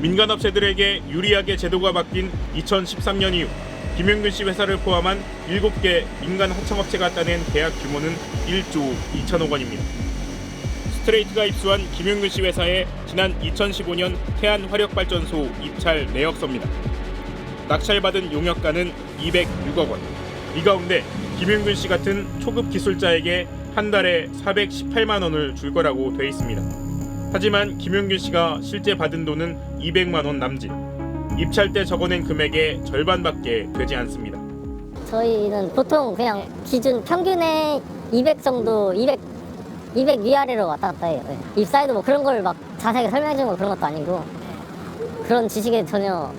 민간업체들에게 유리하게 제도가 바뀐 2013년 이후 김용균 씨 회사를 포함한 7개 민간 하청업체가 따낸 계약 규모는 1조 2천억 원입니다. 스트레이트가 입수한 김용균 씨 회사의 지난 2015년 태안화력발전소 입찰 내역서입니다. 낙찰받은 용역가는 206억 원. 이 가운데 김용균 씨 같은 초급 기술자에게 한 달에 418만 원을 줄 거라고 돼 있습니다. 하지만 김용균 씨가 실제 받은 돈은 200만 원 남짓. 입찰 때 적어낸 금액의 절반밖에 되지 않습니다. 저희는 보통 그냥 기준 평균에 200 정도, 200 위아래로 왔다 갔다 해요. 입사에도 뭐 그런 걸 막 자세하게 설명해 주는 거 그런 것도 아니고 그런 지식에 전혀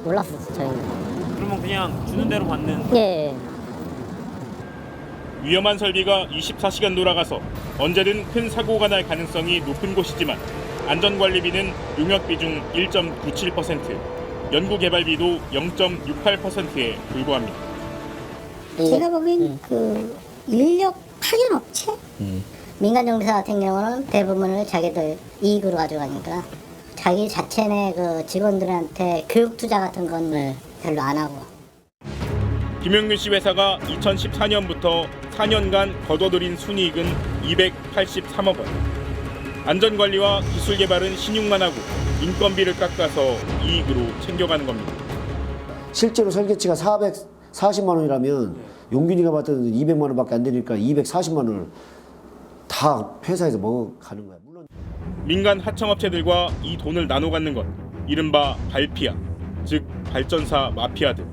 몰랐어요, 저희는. 그러면 그냥 주는 대로 받는? 예. 위험한 설비가 24시간 돌아가서 언제든 큰 사고가 날 가능성이 높은 곳이지만 안전관리비는 용역비 중 1.97%, 연구개발비도 0.68%에 불과합니다. 제가 보기엔 그 인력 파견 업체? 민간 정비사 같은 경우는 대부분을 자기들 이익으로 가져가니까 자기 자체 내 그 직원들한테 교육 투자 같은 건 별로 안 하고. 김용균 씨 회사가 2014년부터 4년간 거둬들인 순이익은 283억 원. 안전관리와 기술 개발은 신용만 하고 인건비를 깎아서 이익으로 챙겨가는 겁니다. 실제로 설계치가 440만 원이라면 용균이가 받던 200만 원밖에 안 되니까 240만 원을 다 회사에서 먹어가는 거야. 물론 민간 하청업체들과 이 돈을 나눠 갖는 것, 이른바 발피아, 즉 발전사 마피아들.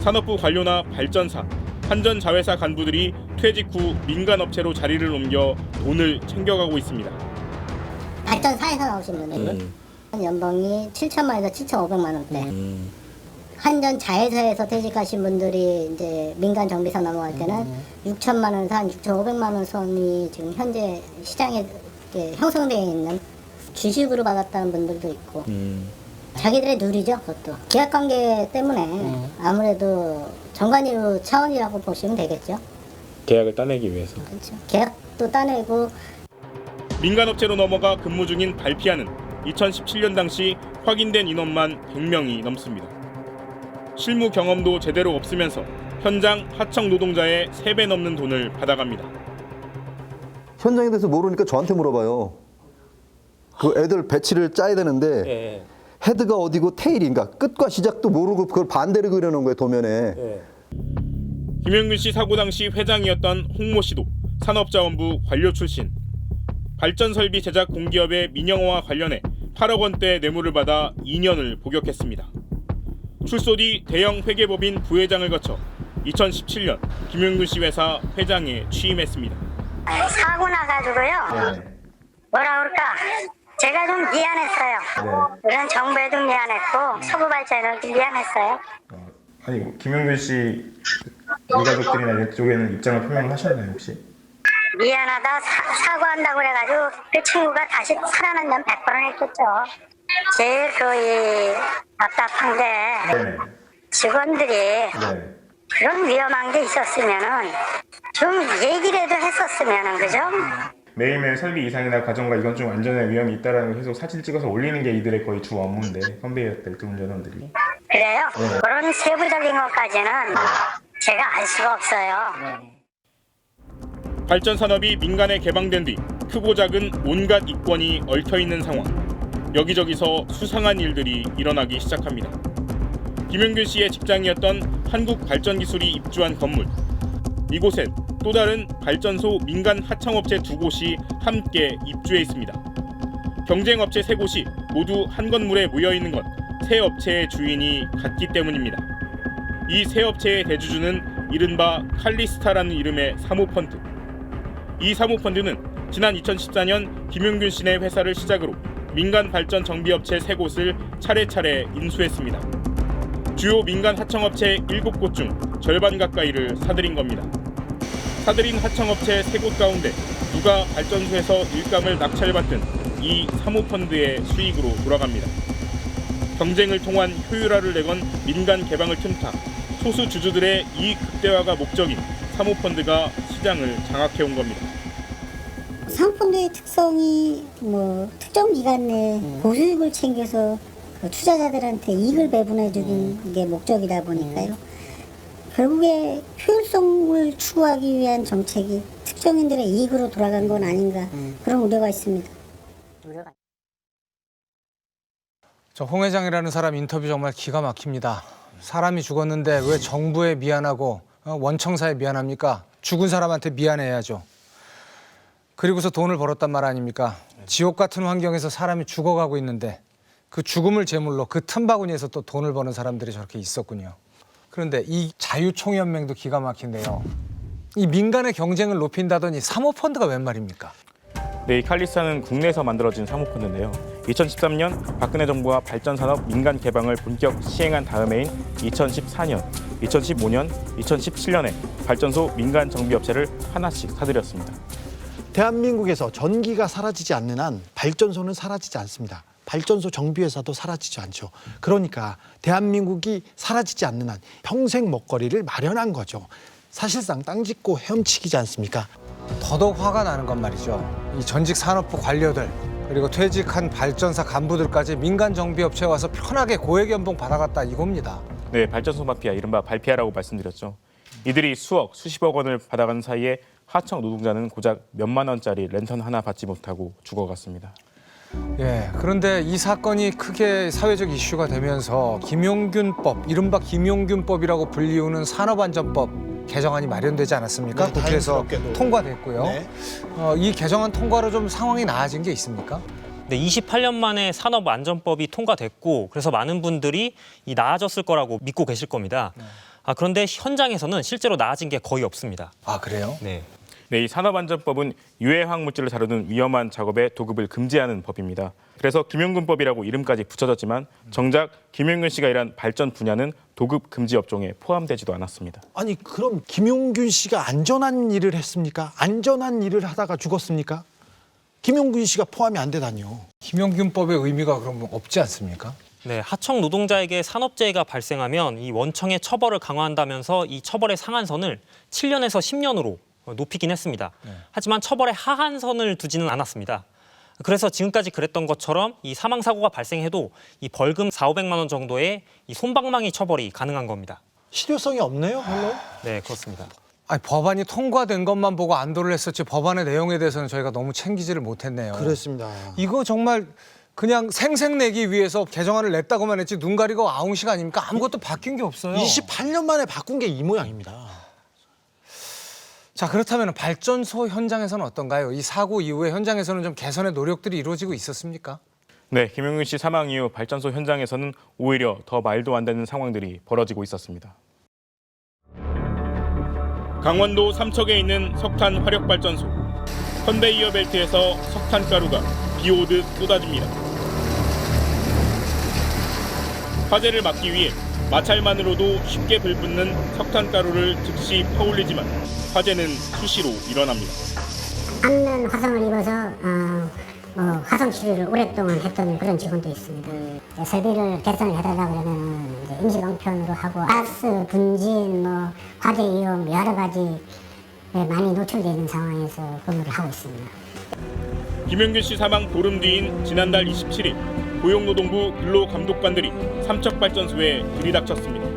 산업부 관료나 발전사, 한전자회사 간부들이 퇴직 후 민간업체로 자리를 옮겨 돈을 챙겨가고 있습니다. 발전사에서 나오신 분들은 연봉이 7천만에서 7,500만 원대. 한전자회사에서 퇴직하신 분들이 이제 민간 정비사 넘어갈 때는 6천만 원에서 한 6,500만 원 선이 지금 현재 시장에 형성되어 있는 주식으로 받았다는 분들도 있고. 자기들의 누리죠, 그것도. 계약관계 때문에 아무래도 정관이로 차원이라고 보시면 되겠죠. 계약을 따내기 위해서. 그렇죠. 계약도 따내고. 민간업체로 넘어가 근무 중인 발피아는 2017년 당시 확인된 인원만 100명이 넘습니다. 실무 경험도 제대로 없으면서 현장 하청 노동자의 3배 넘는 돈을 받아갑니다. 현장에 대해서 모르니까 저한테 물어봐요. 그 애들 배치를 짜야 되는데 헤드가 어디고 테일인가 끝과 시작도 모르고 그걸 반대로 그려놓은 거예요, 도면에. 김용균 씨 사고 당시 회장이었던 홍모 씨도 산업자원부 관료 출신. 발전설비 제작 공기업의 민영화와 관련해 8억 원대 뇌물을 받아 2년을 복역했습니다. 출소 뒤 대형 회계법인 부회장을 거쳐 2017년 김용균 씨 회사 회장에 취임했습니다. 사고 나가지고요. 뭐라 그럴까? 제가 좀 미안했어요. 우선 정부에도 미안했고 서부발전에도 미안했어요. 아니 김용균 씨 일가족들이나 이쪽에는 입장을 표명하셨나요 혹시? 미안하다 사과한다고 그래가지고 그 친구가 다시 살아난다면 100번은 했겠죠. 제일 답답한 게 직원들이 그런 위험한 게 있었으면은 좀 얘기라도 했었으면은 그죠? 매일매일 설비 이상이나 가정과 이건 좀 안전에 위험이 있다라는 걸 계속 사진 찍어서 올리는 게 이들의 거의 주 업무인데 컨베이어 벨트 운전원들이. 그래요? 그런 세부적인 것까지는 제가 알 수가 없어요. 발전 산업이 민간에 개방된 뒤 크고 작은 온갖 이권이 얽혀있는 상황. 여기저기서 수상한 일들이 일어나기 시작합니다. 김용균 씨의 직장이었던 한국발전기술이 입주한 건물. 이곳엔 또 다른 발전소 민간 하청업체 2곳이 함께 입주해 있습니다. 경쟁업체 3곳이 모두 한 건물에 모여있는 건 세 업체의 주인이 같기 때문입니다. 이 세 업체의 대주주는 이른바 칼리스타라는 이름의 사모펀드. 이 사모펀드는 지난 2014년 김용균 씨네 회사를 시작으로 민간 발전 정비업체 3곳을 차례차례 인수했습니다. 주요 민간 하청업체 7곳 중 절반 가까이를 사들인 겁니다. 사들인 하청업체 3곳 가운데 누가 발전소에서 일감을 낙찰받든 이 사모펀드의 수익으로 돌아갑니다. 경쟁을 통한 효율화를 내건 민간 개방을 틈타 소수 주주들의 이익 극대화가 목적인 사모펀드가 시장을 장악해온 겁니다. 사모펀드의 특성이 뭐 특정 기간 내에 고수익을 챙겨서 그 투자자들한테 이익을 배분해 주는 게 목적이다 보니까요. 결국에 효율성을 추구하기 위한 정책이 특정인들의 이익으로 돌아간 건 아닌가 그런 우려가 있습니다. 저 홍 회장이라는 사람 인터뷰 정말 기가 막힙니다. 사람이 죽었는데 왜 정부에 미안하고 원청사에 미안합니까? 죽은 사람한테 미안해야죠. 그리고서 돈을 벌었단 말 아닙니까? 지옥 같은 환경에서 사람이 죽어가고 있는데 그 죽음을 제물로 그 틈바구니에서 또 돈을 버는 사람들이 저렇게 있었군요. 그런데 이 자유총연맹도 기가 막힌데요. 이 민간의 경쟁을 높인다더니 사모펀드가 웬 말입니까? 네, 이 칼리스는 국내에서 만들어진 사모펀드인데요. 2013년 박근혜 정부와 발전산업 민간 개방을 본격 시행한 다음해인 2014년, 2015년, 2017년에 발전소 민간 정비업체를 하나씩 사들였습니다. 대한민국에서 전기가 사라지지 않는 한 발전소는 사라지지 않습니다. 발전소 정비회사도 사라지지 않죠. 그러니까 대한민국이 사라지지 않는 한 평생 먹거리를 마련한 거죠. 사실상 땅 짓고 헤엄치기지 않습니까? 더더욱 화가 나는 건 말이죠. 이 전직 산업부 관료들 그리고 퇴직한 발전사 간부들까지 민간 정비업체에 와서 편하게 고액 연봉 받아갔다 이겁니다. 네, 발전소 마피아, 이른바 발피아라고 말씀드렸죠. 이들이 수억, 수십억 원을 받아간 사이에 하청 노동자는 고작 몇만 원짜리 랜턴 하나 받지 못하고 죽어갔습니다. 예, 그런데 이 사건이 크게 사회적 이슈가 되면서 김용균법, 이른바 김용균법이라고 불리우는 산업안전법 개정안이 마련되지 않았습니까? 네, 국회에서 다행스럽게도. 통과됐고요. 네. 이 개정안 통과로 좀 상황이 나아진 게 있습니까? 네, 28년 만에 산업안전법이 통과됐고 그래서 많은 분들이 이 나아졌을 거라고 믿고 계실 겁니다. 그런데 현장에서는 실제로 나아진 게 거의 없습니다. 아, 그래요? 네. 네, 이 산업안전법은 유해화학 물질을 다루는 위험한 작업의 도급을 금지하는 법입니다. 그래서 김용균법이라고 이름까지 붙여졌지만 정작 김용균 씨가 일한 발전 분야는 도급 금지 업종에 포함되지도 않았습니다. 아니 그럼 김용균 씨가 안전한 일을 했습니까? 안전한 일을 하다가 죽었습니까? 김용균 씨가 포함이 안 되다니요. 김용균법의 의미가 그럼 없지 않습니까? 네, 하청 노동자에게 산업재해가 발생하면 이 원청의 처벌을 강화한다면서 이 처벌의 상한선을 7년에서 10년으로 높이긴 했습니다. 하지만 처벌의 하한선을 두지는 않았습니다. 그래서 지금까지 그랬던 것처럼 이 사망사고가 발생해도 이 벌금 400~500만 원 정도의 이 솜방망이 처벌이 가능한 겁니다. 실효성이 없네요, 별로. 네, 그렇습니다. 아니, 법안이 통과된 것만 보고 안도를 했었지 법안의 내용에 대해서는 저희가 너무 챙기지를 못했네요. 그렇습니다. 이거 정말 그냥 생색내기 위해서 개정안을 냈다고만 했지 눈 가리고 아웅식 아닙니까? 아무것도 바뀐 게 없어요. 28년 만에 바꾼 게 이 모양입니다. 자, 그렇다면 발전소 현장에서는 어떤가요? 이 사고 이후에 현장에서는 좀 개선의 노력들이 이루어지고 있었습니까? 네, 김용균 씨 사망 이후 발전소 현장에서는 오히려 더 말도 안 되는 상황들이 벌어지고 있었습니다. 강원도 삼척에 있는 석탄 화력발전소. 컨베이어 벨트에서 석탄 가루가 비 오듯 쏟아집니다. 화재를 막기 위해 마찰만으로도 쉽게 불붙는 석탄 가루를 즉시 퍼올리지만 화재는 수시로 일어납니다. 안면 화상을 입어서 화상 치료를 오랫동안 했던 그런 직원도 있습니다. 설비를 개선을 해달라고 그러면 이제 임시방편으로 하고 가스 분진, 화재 위험 여러 가지 많이 노출되어 있는 상황에서 근무를 하고 있습니다. 김용균 씨 사망 보름 뒤인 지난달 27일 고용노동부 근로감독관들이 삼척발전소에 들이닥쳤습니다.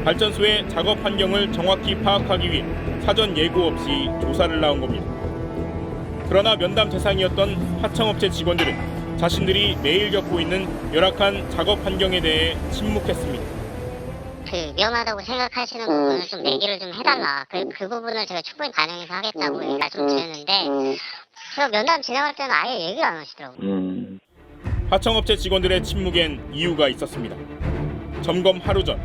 발전소의 작업 환경을 정확히 파악하기 위해 사전 예고 없이 조사를 나온 겁니다. 그러나 면담 대상이었던 하청업체 직원들은 자신들이 매일 겪고 있는 열악한 작업 환경에 대해 침묵했습니다. 그 위험하다고 생각하시는 부분을 좀 얘기를 좀 해달라. 그 부분을 제가 충분히 반영해서 하겠다고 말씀드렸는데 제가 면담 진행할 때는 아예 얘기를 안 하시더라고요. 하청업체 직원들의 침묵엔 이유가 있었습니다. 점검 하루 전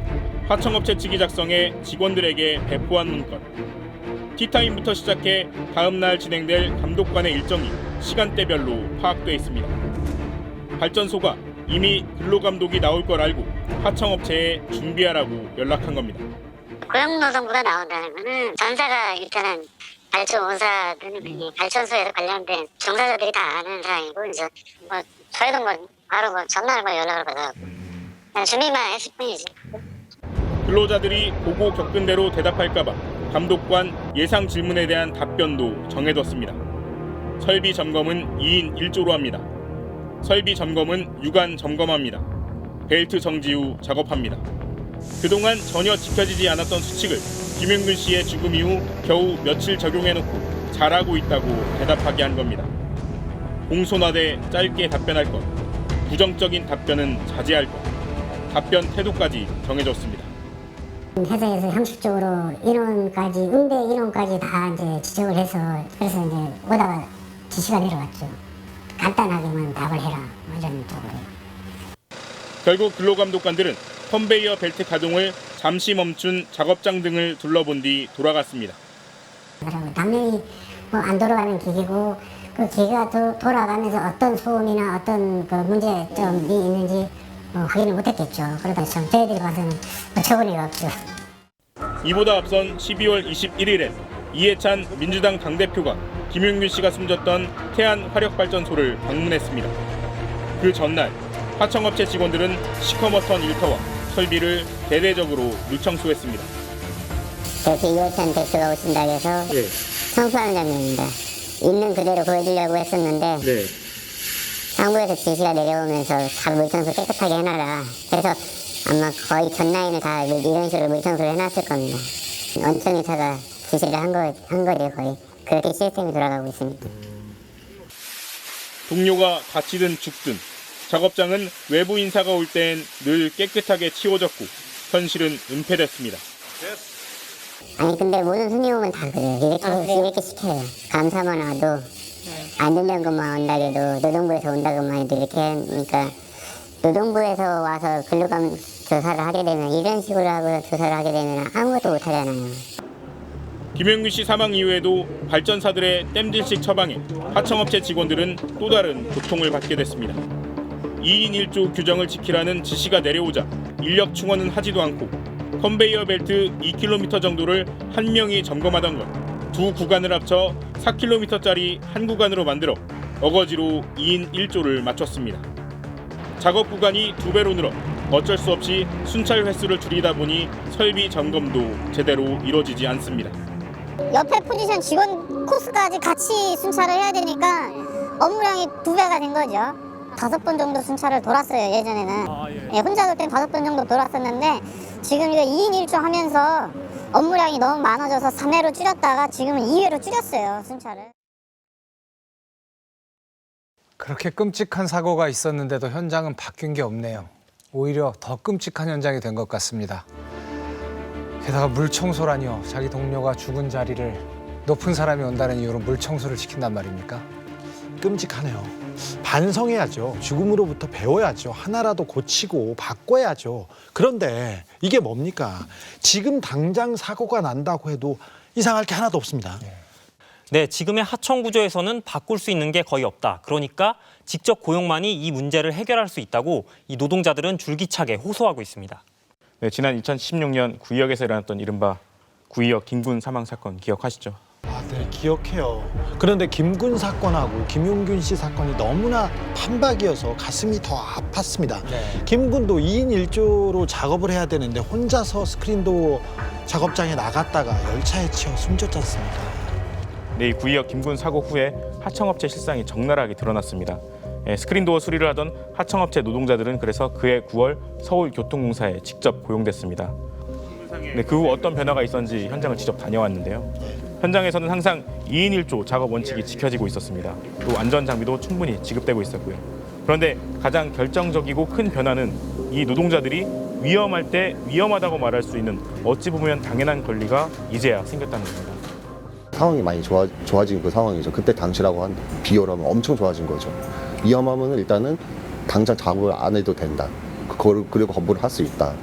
하청업체 측이 작성해 직원들에게 배포한 문건. 티타임부터 시작해 다음 날 진행될 감독관의 일정이 시간대별로 파악돼 있습니다. 발전소가 이미 근로감독이 나올 걸 알고 하청업체에 준비하라고 연락한 겁니다. 고용노동부가 나온다는 거는 전사가 일단은 발전 원사들은 발전소에 관련된 종사자들이 다 아는 사항이고 이제 저희도 바로 전날 연락을 받아요. 준비만 했을 뿐이지. 근로자들이 보고 겪은 대로 대답할까 봐 감독관 예상 질문에 대한 답변도 정해뒀습니다. 설비 점검은 2인 1조로 합니다. 설비 점검은 유관 점검합니다. 벨트 정지 후 작업합니다. 그동안 전혀 지켜지지 않았던 수칙을 김용균 씨의 죽음 이후 겨우 며칠 적용해놓고 잘하고 있다고 대답하게 한 겁니다. 공손하되 짧게 답변할 것, 부정적인 답변은 자제할 것, 답변 태도까지 정해졌습니다. 회사에서 형식적으로 인원까지 응대 인원까지 다 이제 지적을 해서 그래서 이제 오다가 지시가 내려왔죠. 간단하게만 답을 해라 이런 쪽으로. 결국 근로감독관들은 컨베이어 벨트 가동을 잠시 멈춘 작업장 등을 둘러본 뒤 돌아갔습니다. 당연히 뭐 안 돌아가는 기계고 그 기계가 돌아가면서 어떤 소음이나 어떤 그 문제점이 있는지 확인을 못했겠죠. 그러다 참 저희들이 봐서는 어처구니가 없죠. 이보다 앞선 12월 21일에 이해찬 민주당 당대표가 김용균 씨가 숨졌던 태안 화력발전소를 방문했습니다. 그 전날 하청업체 직원들은 시커먼 일터와 설비를 대대적으로 물청소했습니다. 이렇게 이해찬 대표가 오신다고 해서 청소하는 장면입니다. 있는 그대로 보여주려고 했었는데 상부에서 지시가 내려오면서 다 물청소 깨끗하게 해놔라. 그래서 아마 거의 전 라인을 다 이런 식으로 물청소를 해놨을 겁니다. 원청에서가 지시를 한 거죠 거의. 그렇게 시스템이 돌아가고 있습니다. 동료가 다치든 죽든 작업장은 외부 인사가 올 땐 늘 깨끗하게 치워졌고 현실은 은폐됐습니다. 아니 근데 모든 손님 오면 다 그래요. 이렇게 시켜요. 감사만 와도 안 된다는 것만 온다고 해도 노동부에서 온다고만 해도 이렇게 하니까 노동부에서 와서 근로감 조사를 하게 되면 이런 식으로 하고 조사를 하게 되면 아무것도 못 하잖아요. 김용균 씨 사망 이후에도 발전사들의 땜질식 처방에 하청업체 직원들은 또 다른 고통을 받게 됐습니다. 2인 1조 규정을 지키라는 지시가 내려오자 인력 충원은 하지도 않고 컨베이어 벨트 2km 정도를 한 명이 점검하던 것 두 구간을 합쳐 4km짜리 한 구간으로 만들어 어거지로 2인 1조를 맞췄습니다. 작업 구간이 2배로 늘어 어쩔 수 없이 순찰 횟수를 줄이다 보니 설비 점검도 제대로 이루어지지 않습니다. 옆에 포지션 직원 코스까지 같이 순찰을 해야 되니까 업무량이 2배가 된 거죠. 5번 정도 순찰을 돌았어요, 예전에는. 예, 혼자 돌 땐 5번 정도 돌았었는데 지금 이거 2인 1조 하면서 업무량이 너무 많아져서 3회로 줄였다가 지금은 2회로 줄였어요, 순찰을. 그렇게 끔찍한 사고가 있었는데도 현장은 바뀐 게 없네요. 오히려 더 끔찍한 현장이 된 것 같습니다. 게다가 물청소라니요. 자기 동료가 죽은 자리를 높은 사람이 온다는 이유로 물청소를 시킨단 말입니까? 끔찍하네요. 반성해야죠. 죽음으로부터 배워야죠. 하나라도 고치고 바꿔야죠. 그런데 이게 뭡니까? 지금 당장 사고가 난다고 해도 이상할 게 하나도 없습니다. 네, 지금의 하청 구조에서는 바꿀 수 있는 게 거의 없다. 그러니까 직접 고용만이 이 문제를 해결할 수 있다고 이 노동자들은 줄기차게 호소하고 있습니다. 네, 지난 2016년 구의역에서 일어났던 이른바 구의역 김군 사망 사건 기억하시죠? 네, 기억해요. 그런데 김군 사건하고 김용균 씨 사건이 너무나 판박이어서 가슴이 더 아팠습니다. 김군도 2인 1조로 작업을 해야 되는데 혼자서 스크린도어 작업장에 나갔다가 열차에 치여 숨졌지 않습니까? 네, 이 구의역 김군 사고 후에 하청업체 실상이 적나라하게 드러났습니다. 스크린도어 수리를 하던 하청업체 노동자들은 그래서 그해 9월 서울교통공사에 직접 고용됐습니다. 네, 그 후 어떤 변화가 있었는지 현장을 직접 다녀왔는데요. 현장에서는 항상 2인 1조 작업 원칙이 지켜지고 있었습니다. 또 안전 장비도 충분히 지급되고 있었고요. 그런데 가장 결정적이고 큰 변화는 이 노동자들이 위험할 때 위험하다고 말할 수 있는 어찌 보면 당연한 권리가 이제야 생겼다는 겁니다. 상황이 많이 좋아진 그 상황이죠. 그때 당시라고 비교를 하면 엄청 좋아진 거죠. 위험하면 일단은 당장 작업을 안 해도 된다. 그리고 거부를 할 수 있다.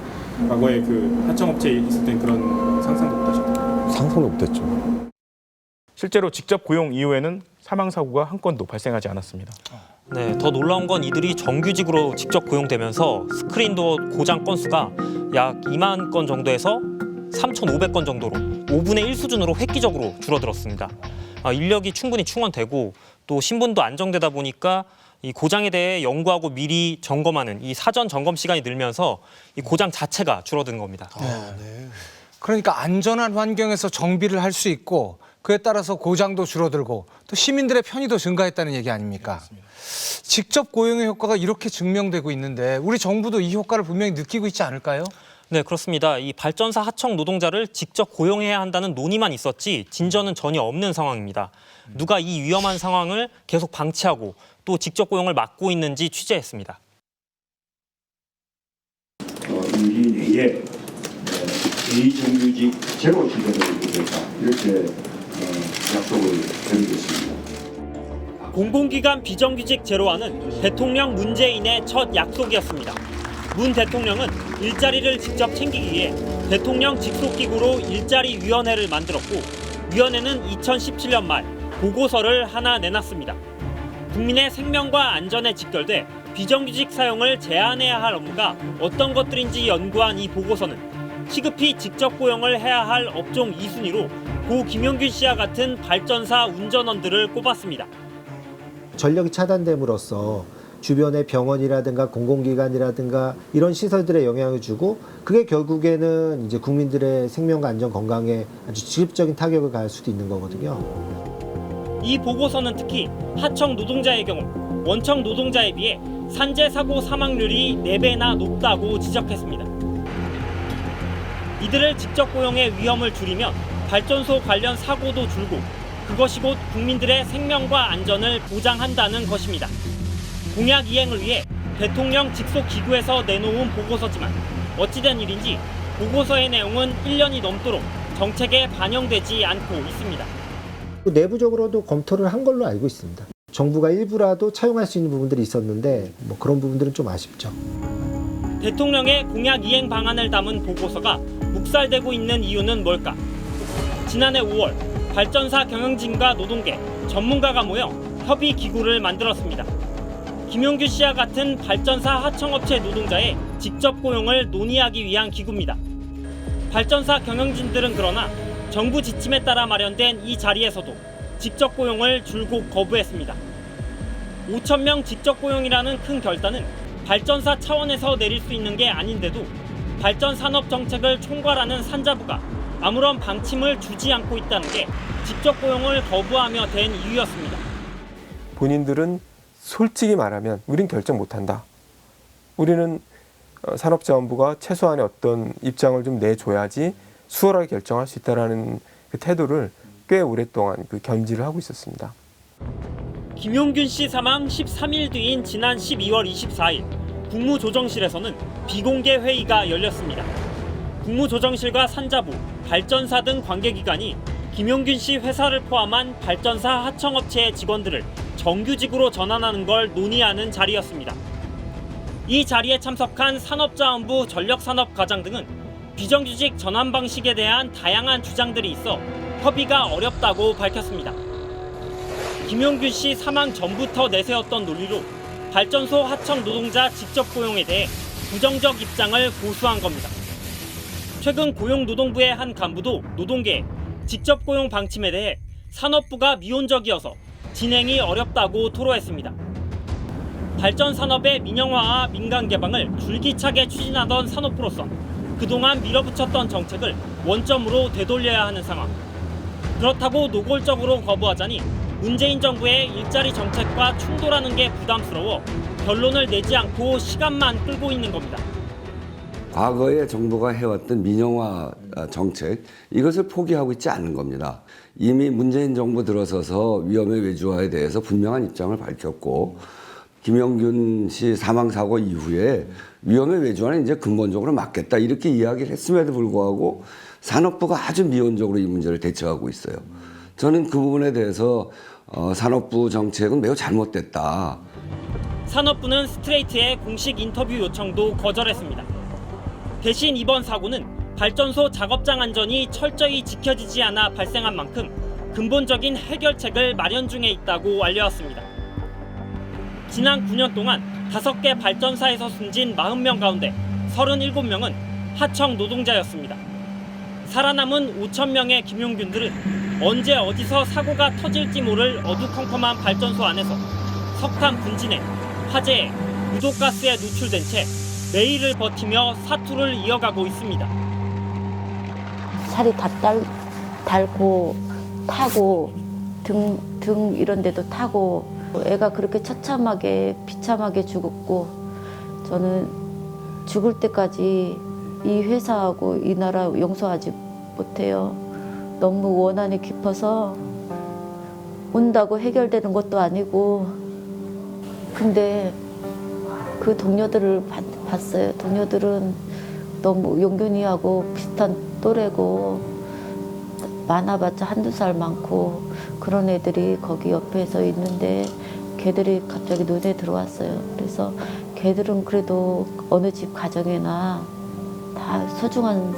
과거에 그 하청업체에 있을 땐 그런 상상도 못 하셨나요? 상상도 못했죠. 실제로 직접 고용 이후에는 사망 사고가 한 건도 발생하지 않았습니다. 네, 더 놀라운 건 이들이 정규직으로 직접 고용되면서 스크린도어 고장 건수가 약 2만 건 정도에서 3,500건 정도로 5분의 1 수준으로 획기적으로 줄어들었습니다. 인력이 충분히 충원되고 또 신분도 안정되다 보니까 이 고장에 대해 연구하고 미리 점검하는 이 사전 점검 시간이 늘면서 이 고장 자체가 줄어든 겁니다. 그러니까 안전한 환경에서 정비를 할 수 있고 그에 따라서 고장도 줄어들고 또 시민들의 편의도 증가했다는 얘기 아닙니까? 직접 고용의 효과가 이렇게 증명되고 있는데 우리 정부도 이 효과를 분명히 느끼고 있지 않을까요? 네, 그렇습니다. 이 발전사 하청 노동자를 직접 고용해야 한다는 논의만 있었지 진전은 전혀 없는 상황입니다. 누가 이 위험한 상황을 계속 방치하고 또 직접 고용을 막고 있는지 취재했습니다. 임기 내에 비정규직 제로 시대를 이루겠다 이렇게 약속을 드리겠습니다. 공공기관 비정규직 제로화는 대통령 문재인의 첫 약속이었습니다. 문 대통령은 일자리를 직접 챙기기 위해 대통령 직속기구로 일자리위원회를 만들었고 위원회는 2017년 말 보고서를 하나 내놨습니다. 국민의 생명과 안전에 직결돼 비정규직 사용을 제한해야 할 업무가 어떤 것들인지 연구한 이 보고서는 시급히 직접 고용을 해야 할 업종 2순위로 고 김용균 씨와 같은 발전사 운전원들을 꼽았습니다. 전력이 차단됨으로써 주변의 병원이라든가 공공기관이라든가 이런 시설들에 영향을 주고 그게 결국에는 이제 국민들의 생명과 안전 건강에 아주 직접적인 타격을 가할 수도 있는 거거든요. 이 보고서는 특히 하청 노동자의 경우 원청 노동자에 비해 산재 사고 사망률이 4배나 높다고 지적했습니다. 이들을 직접 고용해 위험을 줄이면 발전소 관련 사고도 줄고 그것이 곧 국민들의 생명과 안전을 보장한다는 것입니다. 공약 이행을 위해 대통령 직속 기구에서 내놓은 보고서지만 어찌된 일인지 보고서의 내용은 1년이 넘도록 정책에 반영되지 않고 있습니다. 내부적으로도 검토를 한 걸로 알고 있습니다. 정부가 일부라도 차용할 수 있는 부분들이 있었는데 뭐 그런 부분들은 좀 아쉽죠. 대통령의 공약 이행 방안을 담은 보고서가 묵살되고 있는 이유는 뭘까? 지난해 5월 발전사 경영진과 노동계, 전문가가 모여 협의 기구를 만들었습니다. 김용균 씨와 같은 발전사 하청업체 노동자의 직접 고용을 논의하기 위한 기구입니다. 발전사 경영진들은 그러나 정부 지침에 따라 마련된 이 자리에서도 직접 고용을 줄곧 거부했습니다. 5,000명 직접 고용이라는 큰 결단은 발전사 차원에서 내릴 수 있는 게 아닌데도 발전산업 정책을 총괄하는 산자부가 아무런 방침을 주지 않고 있다는 게 직접 고용을 거부하며 된 이유였습니다. 본인들은 솔직히 말하면 우린 결정 못한다. 우리는 산업자원부가 최소한의 어떤 입장을 좀 내줘야지 수월하게 결정할 수 있다라는 그 태도를 꽤 오랫동안 견지를 하고 있었습니다. 김용균 씨 사망 13일 뒤인 지난 12월 24일 국무조정실에서는 비공개 회의가 열렸습니다. 국무조정실과 산자부, 발전사 등 관계기관이 김용균 씨 회사를 포함한 발전사 하청업체의 직원들을 정규직으로 전환하는 걸 논의하는 자리였습니다. 이 자리에 참석한 산업자원부 전력산업과장 등은 비정규직 전환 방식에 대한 다양한 주장들이 있어 협의가 어렵다고 밝혔습니다. 김용균 씨 사망 전부터 내세웠던 논리로 발전소 하청 노동자 직접 고용에 대해 부정적 입장을 고수한 겁니다. 최근 고용노동부의 한 간부도 노동계에 직접 고용 방침에 대해 산업부가 미온적이어서 진행이 어렵다고 토로했습니다. 발전 산업의 민영화와 민간 개방을 줄기차게 추진하던 산업부로서 그동안 밀어붙였던 정책을 원점으로 되돌려야 하는 상황. 그렇다고 노골적으로 거부하자니 문재인 정부의 일자리 정책과 충돌하는 게 부담스러워 결론을 내지 않고 시간만 끌고 있는 겁니다. 과거에 정부가 해왔던 민영화 정책, 이것을 포기하고 있지 않는 겁니다. 이미 문재인 정부 들어서서 위험의 외주화에 대해서 분명한 입장을 밝혔고, 김용균 씨 사망 사고 이후에 위험의 외주화는 이제 근본적으로 막겠다 이렇게 이야기를 했음에도 불구하고 산업부가 아주 미온적으로 이 문제를 대처하고 있어요. 저는 그 부분에 대해서 산업부 정책은 매우 잘못됐다. 산업부는 스트레이트의 공식 인터뷰 요청도 거절했습니다. 대신 이번 사고는 발전소 작업장 안전이 철저히 지켜지지 않아 발생한 만큼 근본적인 해결책을 마련 중에 있다고 알려왔습니다. 지난 9년 동안 5개 발전사에서 숨진 40명 가운데 37명은 하청 노동자였습니다. 살아남은 5,000명의 김용균들은 언제 어디서 사고가 터질지 모를 어두컴컴한 발전소 안에서 석탄 분진에, 화재에, 무도가스에 노출된 채 매일을 버티며 사투를 이어가고 있습니다. 살이 다 닳고 타고 등 이런 데도 타고 애가 그렇게 처참하게 비참하게 죽었고 저는 죽을 때까지 이 회사하고 이 나라 용서하지 못해요. 너무 원한이 깊어서 온다고 해결되는 것도 아니고 근데 그 동료들을 봤어요. 동료들은 너무 용균이하고 비슷한 또래고 많아봤자 한두 살 많고 그런 애들이 거기 옆에서 있는데 걔들이 갑자기 눈에 들어왔어요. 그래서 걔들은 그래도 어느 집 가정이나 다 저처럼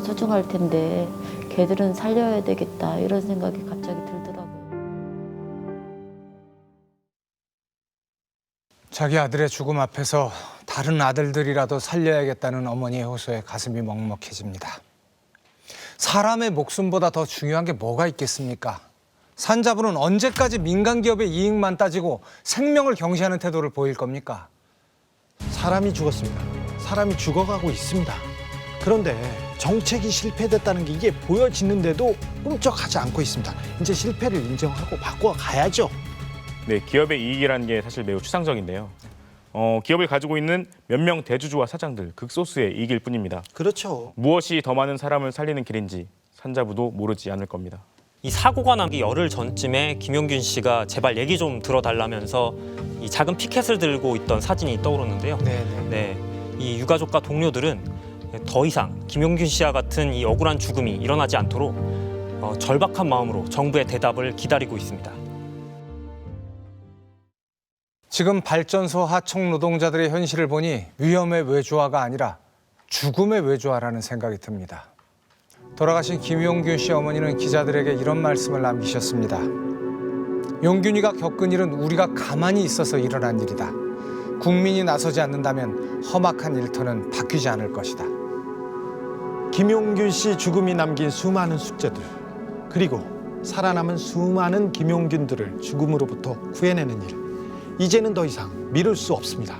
소중할 텐데 걔들은 살려야 되겠다 이런 생각이 갑자기 들더라고요. 자기 아들의 죽음 앞에서 다른 아들들이라도 살려야겠다는 어머니의 호소에 가슴이 먹먹해집니다. 사람의 목숨보다 더 중요한 게 뭐가 있겠습니까? 산자부는 언제까지 민간 기업의 이익만 따지고 생명을 경시하는 태도를 보일 겁니까? 사람이 죽었습니다. 사람이 죽어가고 있습니다. 그런데 정책이 실패됐다는 게 이게 보여지는데도 꿈쩍하지 않고 있습니다. 이제 실패를 인정하고 바꿔가야죠. 네, 기업의 이익이라는 게 사실 매우 추상적인데요. 기업을 가지고 있는 몇 명 대주주와 사장들 극소수의 이익일 뿐입니다. 그렇죠. 무엇이 더 많은 사람을 살리는 길인지 산자부도 모르지 않을 겁니다. 이 사고가 나기 열흘 전쯤에 김용균 씨가 제발 얘기 좀 들어달라면서 이 작은 피켓을 들고 있던 사진이 떠오르는데요. 네, 이 유가족과 동료들은 더 이상 김용균 씨와 같은 이 억울한 죽음이 일어나지 않도록 절박한 마음으로 정부의 대답을 기다리고 있습니다. 지금 발전소 하청 노동자들의 현실을 보니 위험의 외주화가 아니라 죽음의 외주화라는 생각이 듭니다. 돌아가신 김용균 씨 어머니는 기자들에게 이런 말씀을 남기셨습니다. 용균이가 겪은 일은 우리가 가만히 있어서 일어난 일이다. 국민이 나서지 않는다면 험악한 일터는 바뀌지 않을 것이다. 김용균 씨 죽음이 남긴 수많은 숙제들, 그리고 살아남은 수많은 김용균들을 죽음으로부터 구해내는 일, 이제는 더 이상 미룰 수 없습니다.